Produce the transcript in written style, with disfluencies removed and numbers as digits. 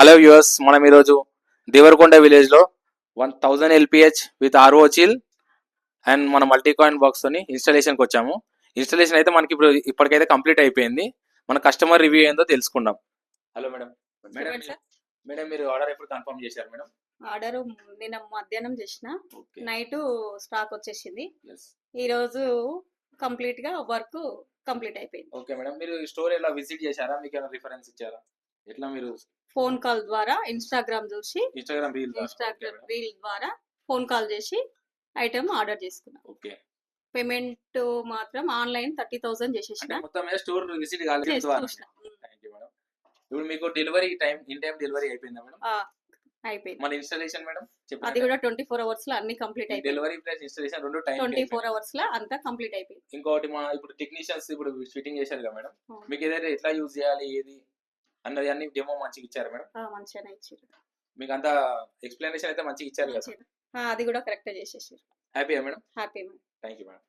Hello viewers, మనం ఈరోజు దేవరకొండ విలేజ్లో 1000 LPH with RO chill and మన మల్టీ కాయిన్ బాక్స్ తోని ఇన్స్టాలేషన్కి వచ్చాము. ఇన్స్టాలేషన్ అయితే మనకి ఇప్పటికైతే కంప్లీట్ అయిపోయింది. మన కస్టమర్ రివ్యూ ఏందో తెలుసుకుందాం. Hello madam. మేడం చెప్పండి సార్. మేడం మీరు ఆర్డర్ ఎప్పుడు కన్ఫర్మ్ చేశారు మేడం? ఆర్డర్ నిన్న మధ్యాహ్నం చేసిన, ఓకే. నైట్ స్టాక్ వచ్చేసింది. ఎస్. ఈ రోజు కంప్లీట్ గా వర్క్ కంప్లీట్ అయిపోయింది. ఓకే మేడం, మీరు స్టోర్ ఎలా విజిట్ చేశారా? మీకు ఏమైనా రిఫరెన్స్ ఇచ్చారా? ఎట్లా మీరు ఫోన్ కాల్ ద్వారా ఇన్స్టాగ్రామ్ చూసి, ఇన్స్టాగ్రామ్ రీల్ ద్వారా ఫోన్ కాల్ చేసి ఐటమ్ ఆర్డర్ చేసుకున్నాం. ఓకే. పేమెంట్ మాత్రం ఆన్లైన్ 30,000 చేసేసిన. మొత్తం మీద స్టోర్ విజిట్ కాలేదు. చూసిన. Thank you madam. ఇప్పుడు మీకు delivery time in time delivery అయిపోయిందా మేడం? అయిపోయింది. మన ఇన్స్టాలేషన్ మేడం అది కూడా 24 hours లో అన్ని కంప్లీట్ అయిపోయింది. డెలివరీ ప్లస్ ఇన్స్టాలేషన్ రెండు టైం 24 hours లో అంతా కంప్లీట్ అయిపోయింది. ఇంకోటి మా ఇప్పుడు టెక్నీషియన్స్ ఇప్పుడు ఫిట్టింగ్ చేశారు కదా మేడం, మీకు ఏదైతే ఎట్లా యూజ్ చేయాలి ఏది అన్నది అన్ని డెమో మంచిగా ఇచ్చారు మేడం? మంచిగానే ఇచ్చారు. మీకు అంతా ఎక్స్ప్లెనేషన్ అయితే మంచిగా ఇచ్చారు కదా? అది కూడా కరెక్ట్ చేసేసారు. హ్యాపీయా madam? Happy madam. Thank you madam.